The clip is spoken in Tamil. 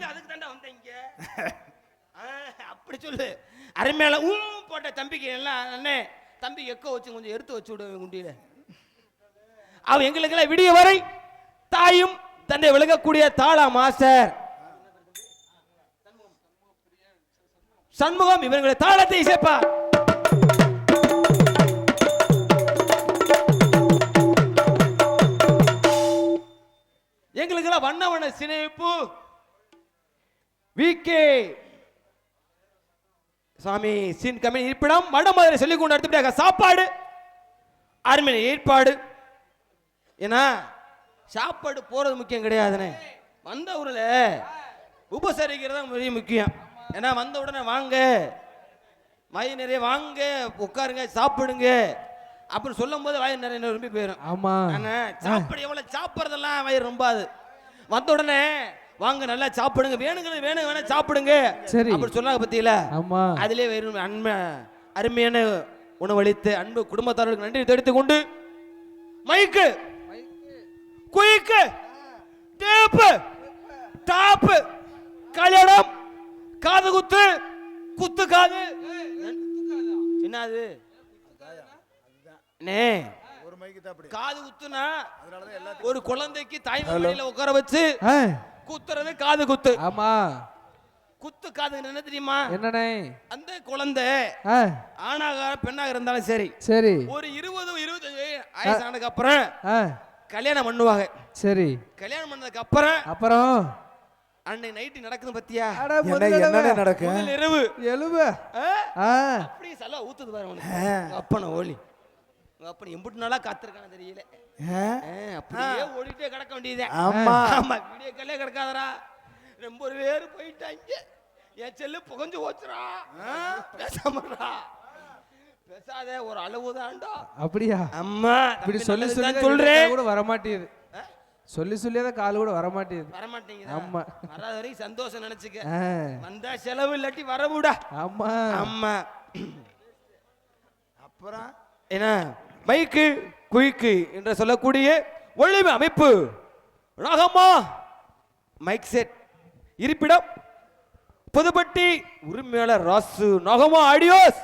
அதுக்கு தாண்டா வந்தீங்க. அப்படி சொல்லு. அருமையால போட்ட தம்பிக்கு எல்லாம் அண்ணே தம்பி எக்கோ வச்சு கொஞ்சம் எடுத்து வச்சு விடுவேன் குண்டியில. அவன் எங்களுக்கெல்லாம் விடிய வரை தாயும் தன்னை விளங்கக்கூடிய தாளா மாஸ்டர் சண்முகம் இவர்களுடைய தாளத்தை இசைப்பா. எங்களுக்கெல்லாம் வண்ண வண்ண சினைப்பு விகே சாமி சின் கம்பெனி இருப்பிடம் மட மாதிரி சொல்லிக் கொண்டு அடுத்தபடியாக சாப்பாடு அருமையான ஏற்பாடு. ஏன்னா சாப்பாடு போறது முக்கியம் கிடையாதுன்னு வந்த ஊர்ல உபசரிக்கிறது தான் மிக முக்கியம். ஏன்னா வந்த உடனே வாங்க வயிறு நிறைய வாங்க உட்காருங்க சாப்பிடுங்க அப்படின்னு சொல்லும் போது வயிறு நிறைய விரும்பி போயிடும். ஆமா சாப்பாடு எவ்வளவு சாப்பிட்றதெல்லாம் வயிறு ரொம்பாது. வந்த உடனே வாங்க நல்லா சாப்பிடுங்க வேணுங்கிறது வேணா சாப்பிடுங்க அப்படி சொன்னாங்க பத்தியில. அதுலயே வயிறு அருமையான உணவளித்து அன்பு குடும்பத்தார்களுக்கு நன்றி தெரிவித்துக் கொண்டு மைக்கு குயிக்கு டேப்பு டாப்பு கல்யாணம் காது குத்து குத்து காது என்னது காது குத்துனா ஒரு குழந்தைக்கு தாய்மொழியில உட்கார வச்சு குத்துறது காது குத்து. ஆமா குத்து காது என்ன தெரியுமா? என்னனே அந்த குழந்தை ஆணாக பெண்ணாக இருந்தாலும் சரி சரி ஒரு 20-25 வயசு ஆனதுக்கு அப்புறம் கல்யாணம் பண்ணுவாங்க. சரி கல்யாணம் பண்ணதுக்கு அப்புறம் அன்னை நைட்டு நடக்குது பத்தியா? என்ன நடக்கும்? எழுவு அப்படி சல்ல ஊத்துது பாரு உனக்கு. அப்பன ஓலி அப்பன எம்புட்டு நாளா காத்திருக்கானு தெரியல. அப்படியே ஓடிட்டே கிடக்க வேண்டியதே. ஆமா வீடியோ கல்லே கிடக்காதரா. ரொம்ப பேர் போயிட்டாங்க. என் செல்லு புகஞ்சு போச்சுரா. பேசாமடா பேசாதே ஒரு அளவுதான்டா. அப்படியா? அம்மா இப்படி சொல்லி சொல்றேன் கூட வர மாட்டேங்குது. சொல்லியத கால் கூட வர மாட்டேங்குது. ஆமா வராத வரைக்கும் சந்தோஷம் நினைச்சுக்க. வந்தா செலவு இல்லாட்டி வரவுடா. ஆமா ஆமா. அப்புறம் என்ன மைக்கு குயிக்கு என்று சொல்லக்கூடிய ஒளிமை அமைப்பு ராகமா மைக் செட் இருப்பிடம் புதுப்பட்டி உரிமையாளர் ராசு நாகமா ஆடியோஸ்.